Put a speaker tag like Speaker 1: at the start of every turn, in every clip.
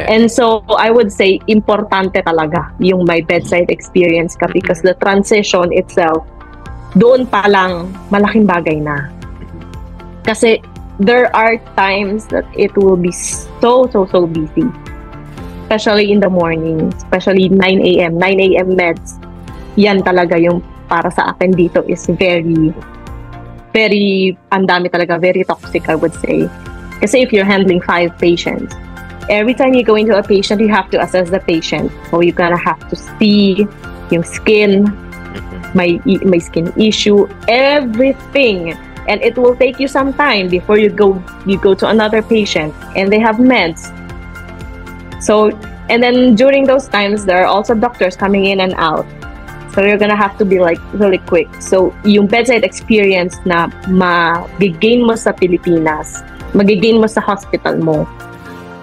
Speaker 1: And so I would say importante talaga yung may bedside experience ka because the transition itself, doon pa lang malaking bagay na. Kasi there are times that it will be so busy. Especially in the morning, especially 9 a.m. 9 a.m. meds. Yan talaga yung para sa akin dito is very, ang dami talaga, very toxic, I would say. Kasi if you're handling 5 patients, every time you go into a patient, you have to assess the patient. So you're gonna have to see yung skin, may skin issue, everything. And it will take you some time before you go to another patient and they have meds. So, and then during those times, there are also doctors coming in and out. So you're gonna have to be like really quick. So yung bedside experience na mag-gain mo sa Pilipinas, mag-gain mo sa hospital mo,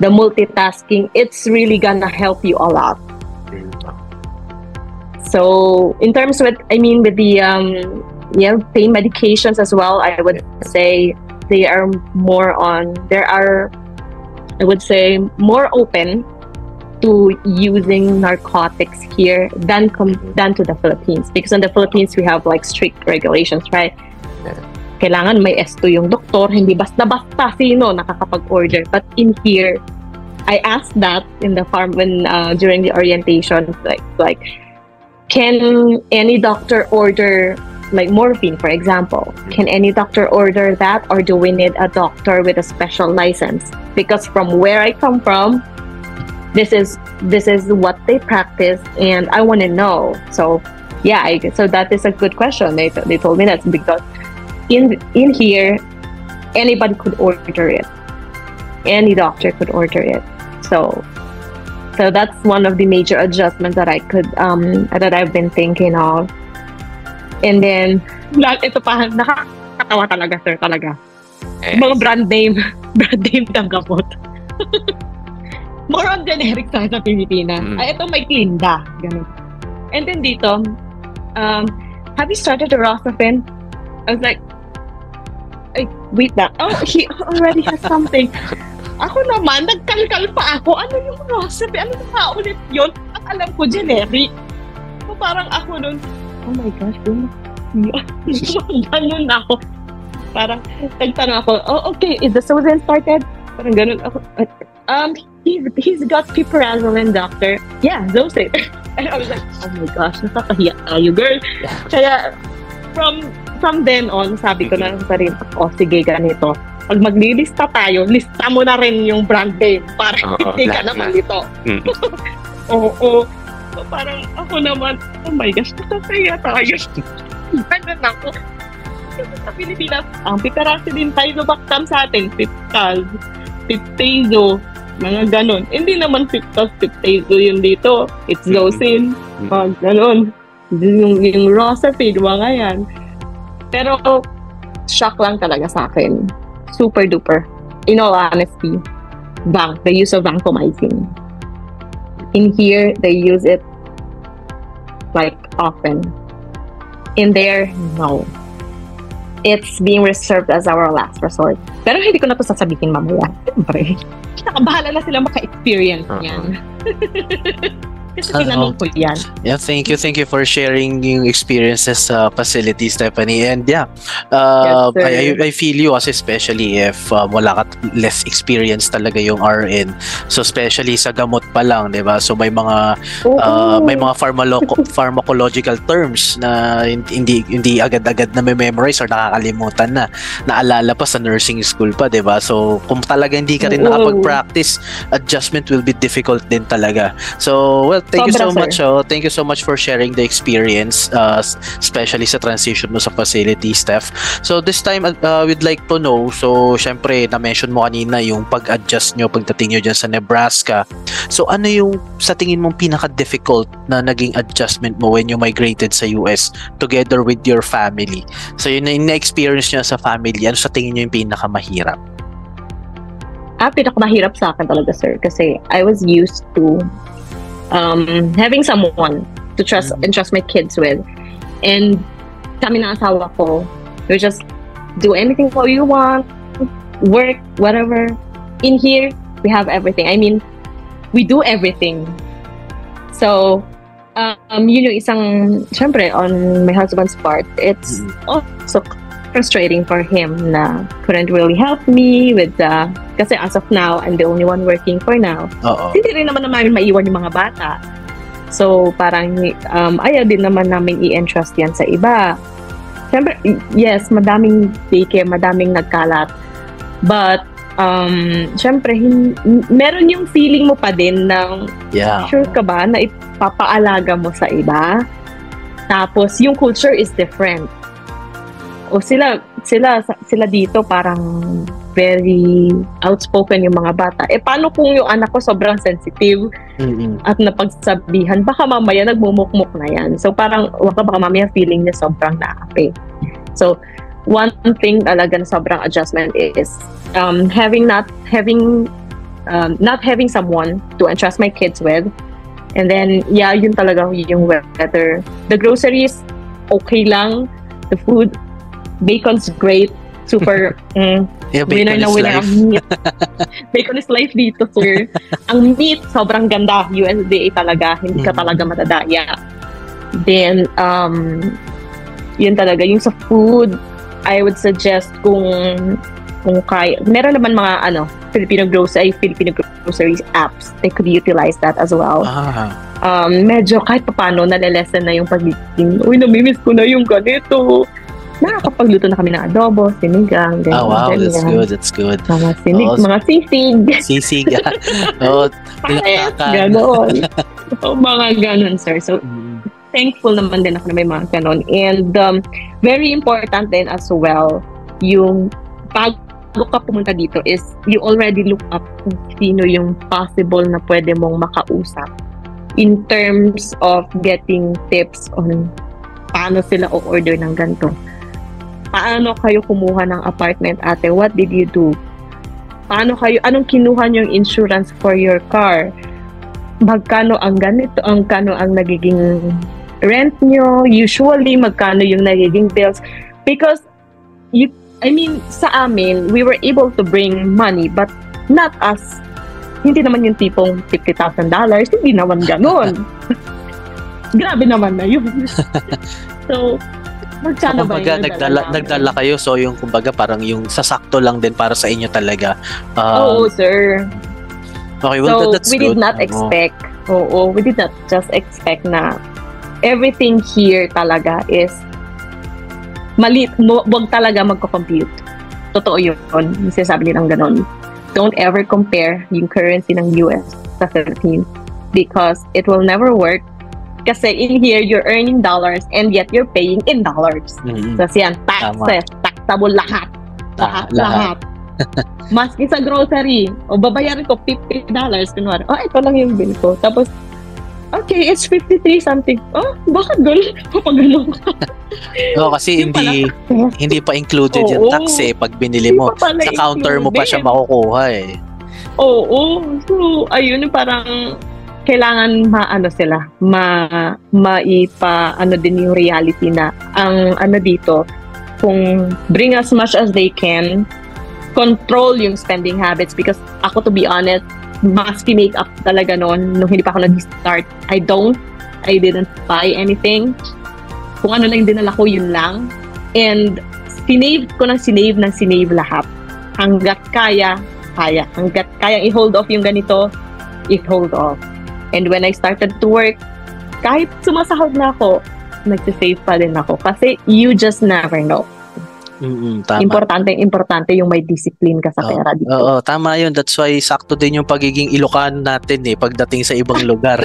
Speaker 1: the multitasking, it's really gonna help you a lot. So in terms with the pain medications as well, I would say they are more open to using narcotics here than to the Philippines, because in the Philippines we have like strict regulations, right? Kailangan may S2 yung doktor, hindi basta-basta sino nakakapag-order. But in here, I asked that in the farm during the orientation, like can any doctor order like morphine, for example? Can any doctor order that, or do we need a doctor with a special license? Because from where I come from, this is what they practice, and I want to know. So yeah, so that is a good question. They told me that because in here, anybody could order it. Any doctor could order it. So that's one of the major adjustments that that I've been thinking of. And then ito pa, nakakatawa talaga, sir, talaga. Yes. Mga brand name ng gamot. More on generic sa Pilipinas. Ito may Clinda. Ganun. And then dito, have you started the Rosafen? I was like, wait na. Oh, he already has something. Ako naman, nagkalkal pa ako. Ano yung Rosafen? Ano na ulit yun? At alam ko, generic. So parang ako nun, oh my gosh, ganun ako. Parang, nagtanong ako, oh, okay, is the Susan started? Parang ganun ako. He's got piperazolone, doctor. Yeah, Zosate. And I was like, oh my gosh, nakakahiya tayo, girl. Kaya, from then on, sabi ko na sa sarili, oh, sige, ganito. Pag maglilista tayo, lista mo na rin yung brand name para hindi ka naman dito. Oo. So, parang ako naman, oh my gosh, nakakahiya tayo. Ganun ako. Kasi sa Pilipinas, ang piperazolone tayo baktam sa atin, Piptazo, mga ganon. Hindi naman Piptazo yun dito. It's Zosyn. Ganon. Yung Rosafen, mga yan. Pero, shock lang talaga sa akin. Super duper. In all honesty, the use of vancomycin. In here, they use it like often. In there, no. It's being reserved as our last resort. Pero hindi ko na ito sasabihin mamaya. Siyempre, nakabahala na sila maka-experience yan. Kasi tinanong ko yan.
Speaker 2: Yeah, thank you for sharing yung experiences sa facility, Stephanie. And yeah,
Speaker 1: yes,
Speaker 2: I feel you as especially if wala ka less experience talaga yung RN. So especially sa gamot pa lang, 'di ba? So may mga pharmacological terms na hindi agad-agad na memorize or nakakalimutan na. Naalala pa sa nursing school pa, 'di ba? So kung talaga hindi ka rin nakapag-practice, adjustment will be difficult din talaga. So well, thank you so much. Thank you so much for sharing the experience, especially sa transition mo sa facility, Steph. So this time, we'd like to know, so syempre, na-mention mo kanina yung pag-adjust nyo pagdating nyo dyan sa Nebraska. So ano yung sa tingin mong pinaka-difficult na naging adjustment mo when you migrated sa US together with your family? So yun na experience nyo sa family, ano sa tingin nyo yung pinakamahirap?
Speaker 1: Pinakamahirap sa akin talaga, sir, kasi I was used to having someone to entrust my kids with, and kami ng asawa ko, we just do anything what you want, work, whatever. In here, we have everything. I mean, we do everything. So, yun yung isang, syempre, on my husband's part, it's also frustrating for him na couldn't really help me with kasi as of now, I'm the only one working for now. Hindi rin naman namin maiwan yung mga bata. So, parang ayaw din naman namin i-entrust yan sa iba. Syempre, yes, madaming daycare, madaming nagkalat. But, syempre, meron yung feeling mo pa din ng sure ka ba na ipapaalaga mo sa iba? Tapos, yung culture is different. O sila dito parang very outspoken yung mga bata. Paano kung yung anak ko sobrang sensitive at napagsabihan? Baka mamaya nagmumukmuk na yan. So, parang baka mamaya feeling niya sobrang naapi. So, one thing talaga na sobrang adjustment is not having someone to entrust my kids with. And then, yun talaga yung weather. The groceries, okay lang. The food, bacon's great. Super, winner na winner ang meat. Bacon is life dito, sir. Ang meat, sobrang ganda. USDA talaga. Hindi ka talaga matadaya. Then, yun talaga. Yung sa food, I would suggest kung kaya. Meron naman mga Filipino groceries apps. They could utilize that as well. Medyo kahit paano nalilesen na yung pagiging, namimiss ko na yung ganito. Nakakapagluto na kami ng adobo, sinigang, ganyan.
Speaker 2: Wow, that's good.
Speaker 1: Mga sisig.
Speaker 2: Sisig.
Speaker 1: Ganon. Mga ganon, sir. So, thankful naman din ako na may mga ganon. And very important din as well, yung bago ka pumunta dito is you already look up kung sino yung possible na pwede mong makausap in terms of getting tips on paano sila o-order ng ganito. Paano kayo kumuha ng apartment, ate? What did you do? Anong kinuha niyong insurance for your car? Magkano ang ganito? Magkano ang nagiging rent niyo? Usually, magkano yung nagiging bills? Because, sa amin, we were able to bring money, but not us. Hindi naman yung tipong $50,000. Hindi naman ganun. Grabe naman na yun. So, magkano ba yun?
Speaker 2: Nagdala kayo, so yung kumbaga parang yung sasakto lang din para sa inyo talaga.
Speaker 1: Oo, sir.
Speaker 2: Okay, well,
Speaker 1: so,
Speaker 2: that's
Speaker 1: we
Speaker 2: good.
Speaker 1: did not expect, we did not just expect na everything here talaga is mali, wag talaga magko-compute. Totoo yun. Yung sinasabi nilang ganon. Don't ever compare yung currency ng US sa Philippines because it will never work. Kasi in here, you're earning dollars and yet you're paying in dollars. Kasi yan, taxes, taxable lahat. Lahat. Maski sa grocery, babayarin ko $50. Kunwari, ito lang yung bill ko. Tapos, okay, it's 53 something. Bakit gano'n? Kapag gano'n ka.
Speaker 2: Kasi hindi pa included yung tax pag binili mo. Sa counter mo pa siya makukuha
Speaker 1: Oo. So, ayun, parang kailangan din yung reality na ang dito, kung bring as much as they can, control yung spending habits because ako, to be honest, maski makeup talaga noon, nung hindi pa ako nag-start, I didn't buy anything. Kung ano lang dinala ko, yun lang. And sinave lahat. Hanggat kaya. Hanggat kaya i-hold off yung ganito, i-hold off. And when I started to work, kahit sumasahod na ako, nagsisave pa din ako. Kasi you just never know.
Speaker 2: Tama.
Speaker 1: Importante yung may discipline ka sa pera dito.
Speaker 2: Oo, tama yun. That's why sakto din yung pagiging Ilocano natin pagdating sa ibang lugar.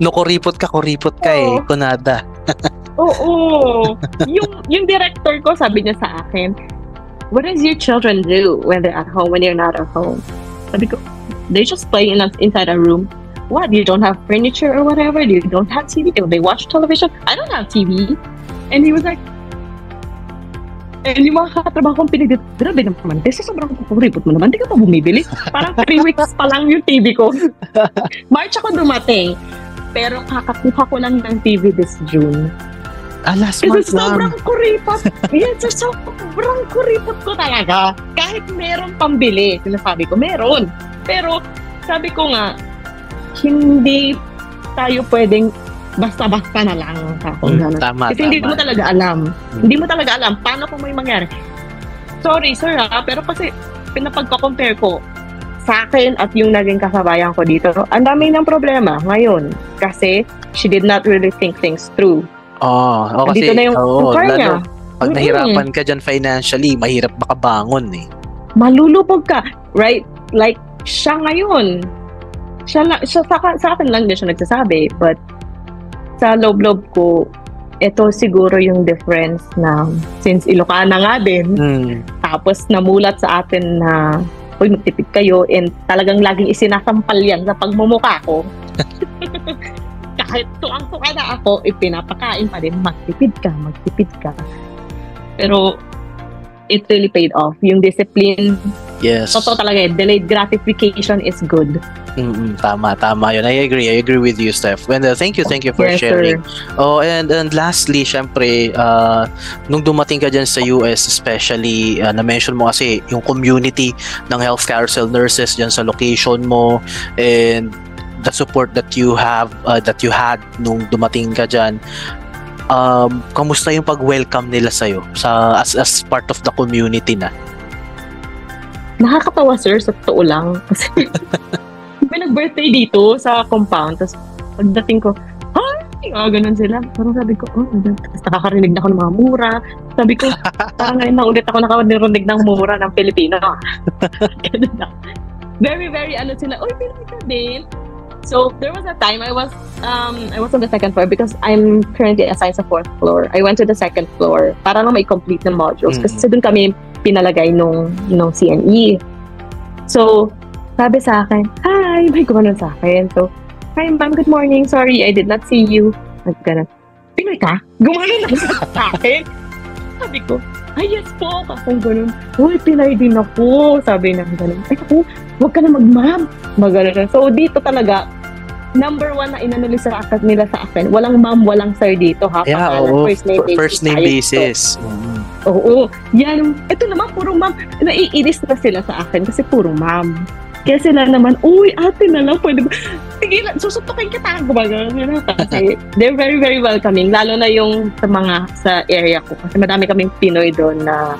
Speaker 2: No, kuripot ka kunada.
Speaker 1: Oo. Yung director ko, sabi niya sa akin, what does your children do when they're at home, when you're not at home? Sabi ko, they just play inside a room. What? You don't have furniture or whatever? You don't have TV? They watch television? I don't have TV. And he was like, yung mga katrabaho kong pinagdito, grabe naman, kasi sobrang kukuripot mo naman, di ka pa bumibili. Parang 3 weeks pa lang yung TV ko. March ako dumating. Pero kakakuha ko lang ng TV this June.
Speaker 2: Last
Speaker 1: Kasi
Speaker 2: month
Speaker 1: sobrang
Speaker 2: lang.
Speaker 1: kuripot. Yan, sobrang kuripot ko talaga. Kahit meron pambili, sinasabi ko, meron. Pero, sabi ko nga, hindi tayo pwedeng basta-basta na lang.
Speaker 2: Tama,
Speaker 1: Kasi hindi mo talaga alam. Hindi mo talaga alam paano kung may mangyari. Sorry, sir, pero kasi pinapagka-compare ko sa akin at yung naging kasabayan ko dito, ang dami ng problema ngayon kasi she did not really think things through.
Speaker 2: Kasi
Speaker 1: dito na yung car niya.
Speaker 2: Pag nahirapan ka dyan financially, mahirap makabangon eh.
Speaker 1: Malulubog ka, right? Like, siya ngayon, siya sa akin lang din siya nagsasabi, but sa loob-loob ko, ito siguro yung difference na since Ilocana nga din, tapos namulat sa atin na uy, magtipid kayo and talagang laging isinasampal yan sa pagmumukha ko. Kahit tuwang-tuwa na ako, ipinapakain pa din, magtipid ka. Pero it really paid off. Yung discipline,
Speaker 2: yes.
Speaker 1: totoo talaga delayed gratification is good.
Speaker 2: Tama yun. I agree with you, Steph. And thank you for sharing. Sir. And lastly, syempre, nung dumating ka dyan sa US, especially, na-mention mo kasi yung community ng health carousel nurses dyan sa location mo, and the support that you had nung dumating ka dyan. Kamusta yung pag-welcome nila sa'yo as part of the community na?
Speaker 1: Nakakatawa, sir, sa totoo lang. Kasi may nag-birthday dito sa compound. Tapos pagdating ko, hi! Ganun sila. Parang sabi ko, tapos nakakarinig na ako ng mga mura. Sabi ko, parang ngayon na ulit ako nakarinig ng mura ng Pilipino. Ganun na. Very, very, sila, Pilipino ka din. So there was a time I was on the second floor because I'm currently assigned sa 4th floor. I went to the 2nd floor para lang may complete na modules kasi doon kami pinalagay nung CNE. So sabi sa akin, hi, may gumanon sa akin. So, hi ma'am, good morning. Sorry, I did not see you. Ganun. Pinoy ka? Gumanon na sa akin. Sabi ko, yes po. Kapag ganun, Pinoy din ako. Sabi na ganun. Ako, huwag ka na mag-ma'am. Maganon. So, dito talaga, number 1 na inanuli nila sa akin, walang ma'am, walang sir dito, ha?
Speaker 2: Yeah, first name basis.
Speaker 1: Oo. Yan. Ito naman, puro ma'am. Naiinis na sila sa akin kasi puro ma'am. Kaya sila naman, ate na lang, pwede ba? Sige, susutukin kita. Gumagano nila. Kasi they're very, very welcoming. Lalo na yung sa area ko. Kasi madami kaming Pinoy doon na,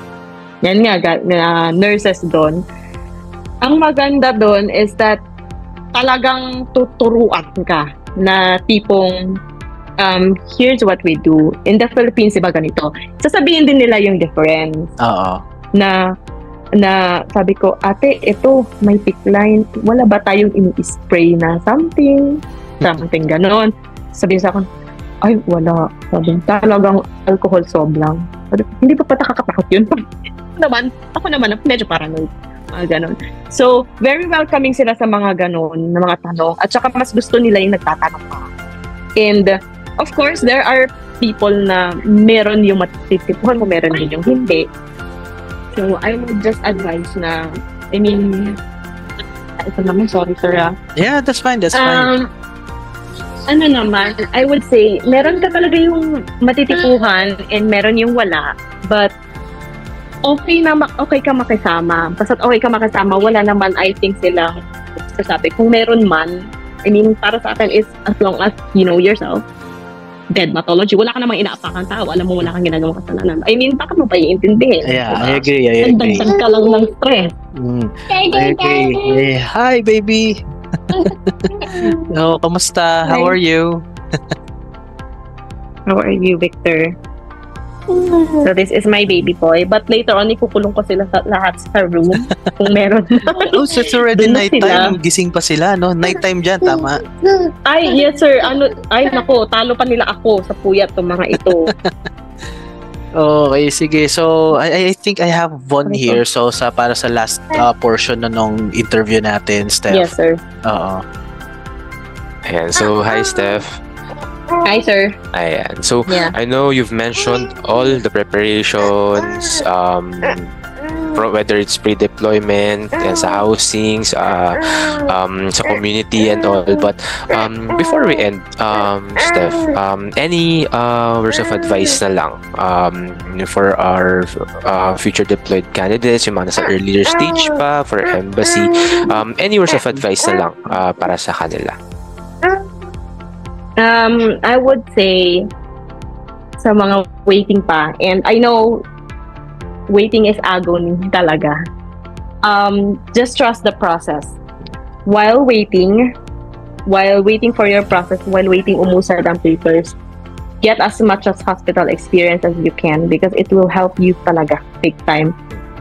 Speaker 1: yan nga, na nurses doon. Ang maganda doon is that talagang tuturuan ka na tipong, here's what we do. In the Philippines, iba ganito. Sasabihin din nila yung difference.
Speaker 2: Oo.
Speaker 1: Na sabi ko, ate, ito, may pick line. Wala ba tayong ini-spray na something ganon. Sabi sa akin, ay, wala. Sabi, talagang alcohol swab lang. Sabi, hindi pa nakakatakot yun. Ako naman, medyo paranoid. Ganon. So, very welcoming sila sa mga ganon, na mga tanong. At saka mas gusto nila yung nagtatanong pa. And, of course, there are people na meron yung matitipuhan mo, meron din yung hindi. So, I would just advise na, ito naman, sorry sir.
Speaker 2: Yeah, that's fine.
Speaker 1: I would say, meron ka talaga yung matitipuhan and meron yung wala. But, okay ka makisama. Basta't okay ka makisama, wala naman, I think sila, sasabi, kung meron man, para sa akin is, as long as you know yourself, dermatology, wala ka namang inaapakan tao, alam mo wala kang ginagawang kasalanan. Bakit mo pa iintindihin?
Speaker 2: Yeah, diba? I agree.
Speaker 1: Dagdag ka lang ng stress.
Speaker 2: I agree. Hi, baby! Kamusta? How are you?
Speaker 1: How are you, Victor? So this is my baby boy. But later on, ikukulong ko sila lahat sa room kung meron.
Speaker 2: So it's already nighttime. Gising pa sila, no? Nighttime dyan, tama?
Speaker 1: Ay, yes sir. Nako, talo pa nila ako sa puyat ng mga ito.
Speaker 2: Okay, sige. So, I think I have one here. So, para sa last portion na nung interview natin, Steph.
Speaker 1: Yes, sir.
Speaker 2: Oo.
Speaker 3: Ayan. So, hi, Steph.
Speaker 1: Hi, sir.
Speaker 3: Ayan. So, yeah. I know you've mentioned all the preparations, whether it's pre-deployment, sa housing, sa community and all. But before we end, Steph, any words of advice na lang for our future deployed candidates, yung mga nasa earlier stage pa, for embassy, any words of advice na lang para sa kanila?
Speaker 1: I would say sa mga waiting pa, and I know waiting is agony talaga. Just trust the process. While waiting for your process, while waiting umusad ang papers, get as much as hospital experience as you can because it will help you talaga big time.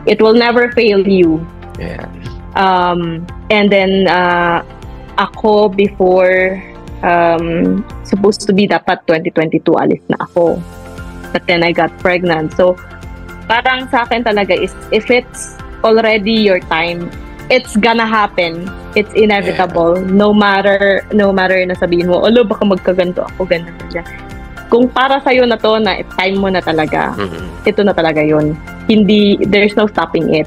Speaker 1: It will never fail you.
Speaker 3: Yeah.
Speaker 1: And then ako before supposed to be dapat 2022 alis na ako. But then I got pregnant. So parang sa akin talaga is if it's already your time, it's gonna happen. It's inevitable. Yeah. No matter na sabihin mo, "Olo, baka magkaganto ako, ganun na siya." Kung para sa'yo na to, na time mo na talaga, ito na talaga yun. There's no stopping it.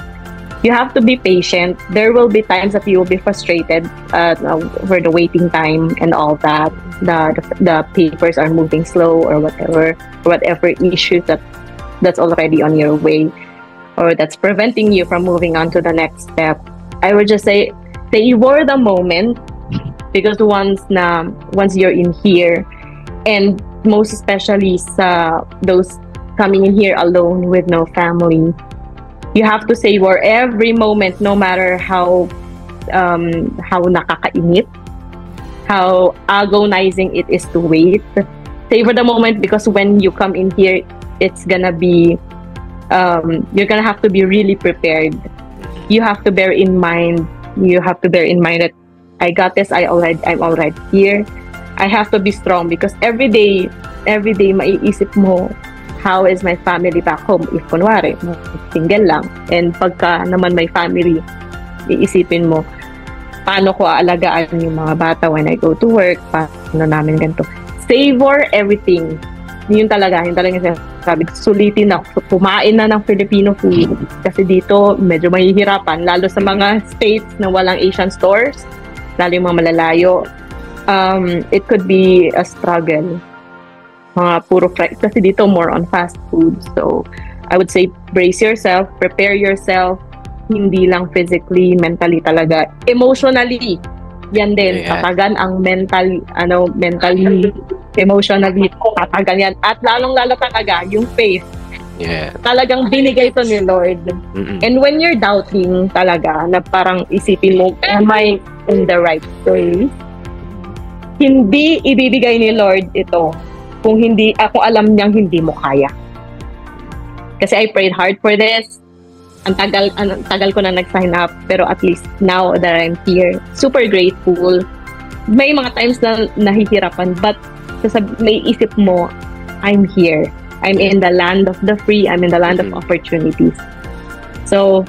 Speaker 1: You have to be patient. There will be times that you will be frustrated for the waiting time and all that. The papers are moving slow or whatever issues that's already on your way or that's preventing you from moving on to the next step. I would just say savor the moment because once you're in here, and most especially sa those coming in here alone with no family, you have to savor every moment, no matter how nakakainit, how agonizing it is to wait. Savor the moment because when you come in here, it's gonna be you're gonna have to be really prepared. You have to bear in mind that I got this. I'm already here. I have to be strong because every day maiisip mo, how is my family back home? If kunwari, single lang. And pagka naman may family, iisipin mo, paano ko aalagaan yung mga bata when I go to work? Paano namin ganito? Savor everything. Yun talaga sabi, sulitin na, kumain na ng Filipino food. Kasi dito, medyo mahihirapan. Lalo sa mga states na walang Asian stores, lalo yung mga malalayo. It could be a struggle. Mga puro fry. Kasi dito, more on fast food. So, I would say, brace yourself, prepare yourself, hindi lang physically, mentally talaga. Emotionally, yan din.
Speaker 3: Yeah.
Speaker 1: Tatagan ang mentally, emotionally, tatagan yan. At lalong-lalo talaga, yung faith.
Speaker 3: Yeah.
Speaker 1: Talagang binigay to ni Lord. And when you're doubting talaga, na parang isipin mo, am I in the right place? Hindi ibibigay ni Lord ito kung alam niyang hindi mo kaya. Kasi I prayed hard for this. Ang tagal ko na nag-sign up, pero at least now that I'm here, super grateful. May mga times na nahihirapan, but may isip mo, I'm here. I'm in the land of the free. I'm in the land of opportunities. So,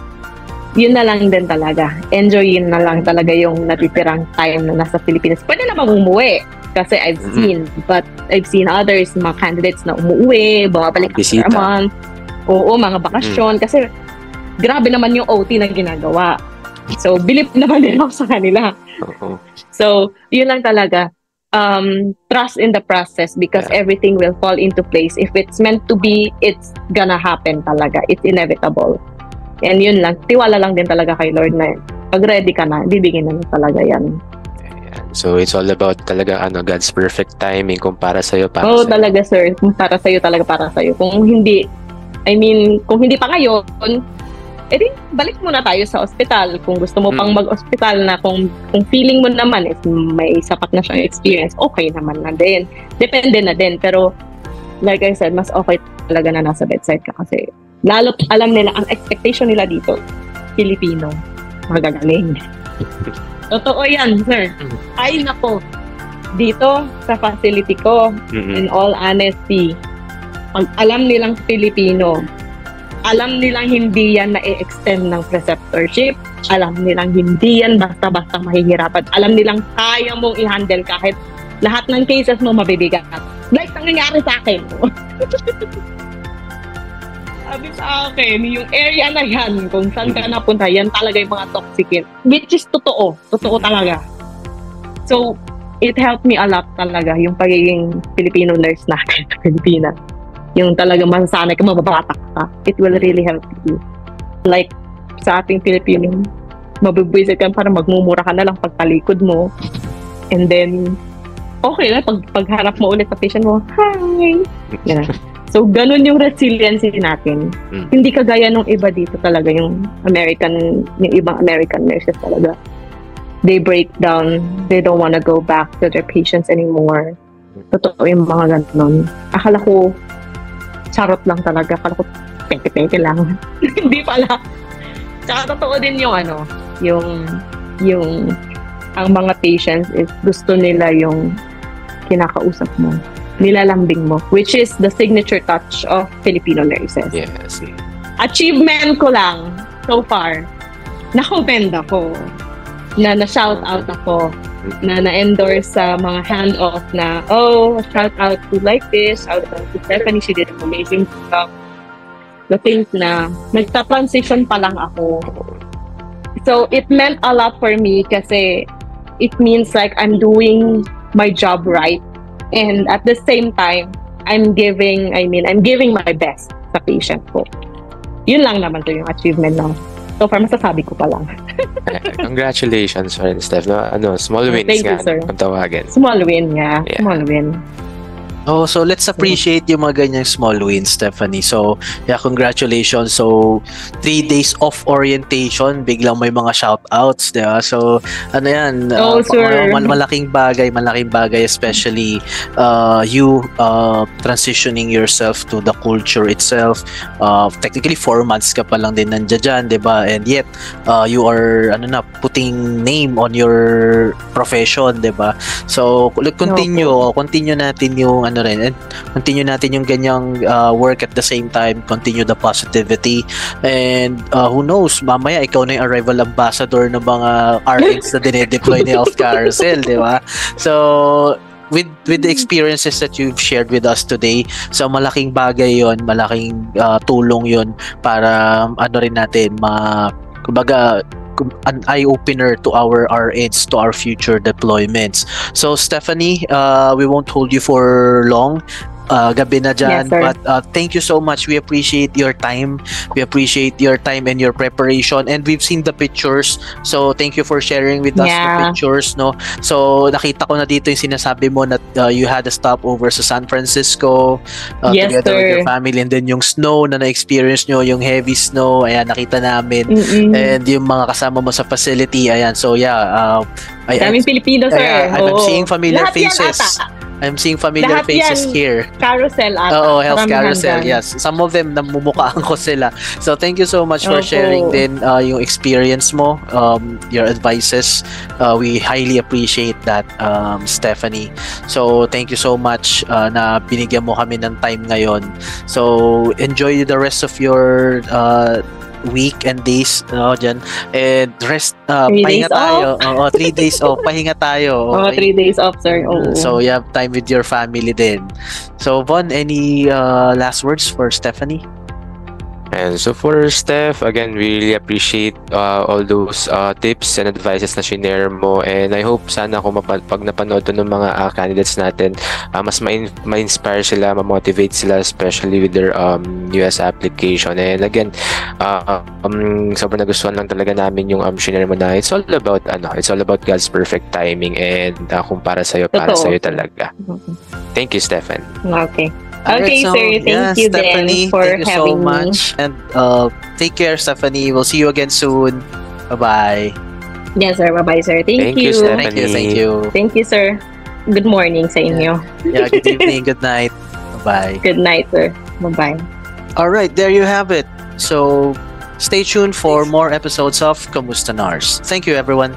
Speaker 1: yun na lang din talaga. Enjoyin na lang talaga yung natitirang time na nasa Pilipinas. Pwede namang umuwi. Kasi I've seen others, mga candidates na umuwi, bumabalik after a month. Oo, mga bakasyon. Kasi grabe naman yung OT na ginagawa. So, bilib naman din ako sa kanila. So, yun lang talaga. Trust in the process because everything will fall into place. If it's meant to be, it's gonna happen talaga. It's inevitable. And yun lang, tiwala lang din talaga kay Lord na pag ready ka na, bibigyan na talaga yan.
Speaker 3: So it's all about talaga God's perfect timing kung para sa'yo.
Speaker 1: Talaga sir, kung para sa'yo talaga para sa'yo. Kung hindi pa ngayon, edi balik muna tayo sa ospital. Kung gusto mo pang mag-ospital na kung feeling mo naman is may sapat na siyang experience, okay naman na din. Depende na din. Pero like I said, mas okay talaga na nasa bedside ka kasi lalo alam nila, ang expectation nila dito, Filipino, magagaling. Totoo yan, sir. Ay, nako. Dito, sa facility ko, in all honesty, pag alam nilang Filipino, alam nilang hindi yan na-extend ng preceptorship, alam nilang hindi yan basta-basta mahihirapan, alam nilang kaya mong i-handle kahit lahat ng cases mo mabibigat. Like, nangyayari sa akin. Sabi sa akin, yung area na yan, kung saan ka napunta, yan talaga yung mga toxicant. Which is totoo. Totoo talaga. So, it helped me a lot talaga, yung pagiging Filipino nurse natin sa Pilipinas. Yung talaga masasanay ka, mababatak ka. It will really help you. Like, sa ating Pilipino, mabibwisit ka para magmumura ka na lang pagtalikod mo. And then, okay na, pagharap mo ulit sa patient mo, hi! Yan. So, ganun yung resiliency natin. Hindi kagaya nung iba dito talaga, yung ibang American nurses talaga. They break down, they don't wanna go back to their patients anymore. Totoo yung mga ganun. Akala ko, charot lang talaga. Akala ko, peke-peke lang. Hindi pala. Tsaka totoo din yung ang mga patients is gusto nila yung kinakausap mo. Nilalambing mo, which is the signature touch of Filipino nurses.
Speaker 3: Yes.
Speaker 1: Achievement ko lang so far, na-commend ako, na-shout out ako, na-endorse sa mga hand-off na, shout out to like this, shout out to Stephanie, she did an amazing job. The things na nagta-transition pa lang ako. So, it meant a lot for me kasi it means like I'm doing my job right. And at the same time, I'm giving my best sa patient ko. Yun lang naman to yung achievement lang. So far, masasabi ko pa lang.
Speaker 3: Congratulations, Steph. Small wins
Speaker 1: thank
Speaker 3: nga.
Speaker 1: You, sir.
Speaker 3: Kung tawagin.
Speaker 1: Small win, yeah. Small win.
Speaker 2: Oh, so let's appreciate yung mga ganyang small wins, Stephanie. So, yeah, congratulations. So, 3 days of orientation, biglang may mga shout-outs, diba? So, ano yan?
Speaker 1: Sir.
Speaker 2: Malaking bagay, especially you transitioning yourself to the culture itself. Technically, 4 months ka pa lang din nandiyan dyan, diba? And yet, you are, putting name on your profession, diba? So, continue natin yung and continue natin yung ganyang work at the same time, continue the positivity, and who knows, mamaya ikaw na yung arrival ambassador ng mga RNs na dinedeploy ni Health Carousel, di ba? So, with the experiences that you've shared with us today, so malaking bagay yon, malaking tulong yon para rin natin kumbaga an eye-opener to our RNs, to our future deployments. So, Stephanie, we won't hold you for long. Gabi na dyan.
Speaker 1: Yes,
Speaker 2: but thank you so much. We appreciate your time. We appreciate your time and your preparation. And we've seen the pictures. So, thank you for sharing with us the pictures. No? So, nakita ko na dito yung sinasabi mo that you had a stopover sa San Francisco together with your family. And then yung snow na na-experience nyo, yung heavy snow, ayan, nakita namin. And yung mga kasama mo sa facility, ayan. So, yeah.
Speaker 1: Daming Pilipino, sir.
Speaker 2: I'm seeing familiar faces. I'm seeing familiar faces here.
Speaker 1: Carousel ata.
Speaker 2: Oo, Health Carousel, yes. Some of them, namumukhaan ko sila. So, thank you so much for sharing din yung experience mo, your advices. We highly appreciate that, Stephanie. So, thank you so much na binigyan mo kami ng time ngayon. So, enjoy the rest of your week and days dyan, and rest, pahinga tayo. 3 days off, pahinga tayo. Okay?
Speaker 1: 3 days off, sir.
Speaker 2: So you have time with your family din. So Von, any last words for Stephanie?
Speaker 3: And so for Steph, again, we really appreciate all those tips and advices na shinare mo, and I hope sana kung pag napanood to ng mga candidates natin, mas ma-inspire sila, ma-motivate sila, especially with their US application. And again, sobrang nagustuhan lang talaga namin yung shinare mo na it's all about God's perfect timing, and kung para sa'yo talaga. Thank you, Stephen.
Speaker 1: Okay. Okay, so, sir. Thank you,
Speaker 2: Stephanie,
Speaker 1: then, for
Speaker 2: thank you
Speaker 1: having
Speaker 2: so much. Me. And take care, Stephanie. We'll see you again soon. Bye-bye.
Speaker 1: Yes, sir. Bye-bye, sir. Thank you.
Speaker 3: Stephanie.
Speaker 1: Thank you, sir. Good morning sa inyo.
Speaker 2: Yeah, good evening, good night. Bye-bye.
Speaker 1: Good night, sir. Bye-bye.
Speaker 2: All right, there you have it. So, stay tuned for more episodes of Kamusta Nars. Thank you, everyone.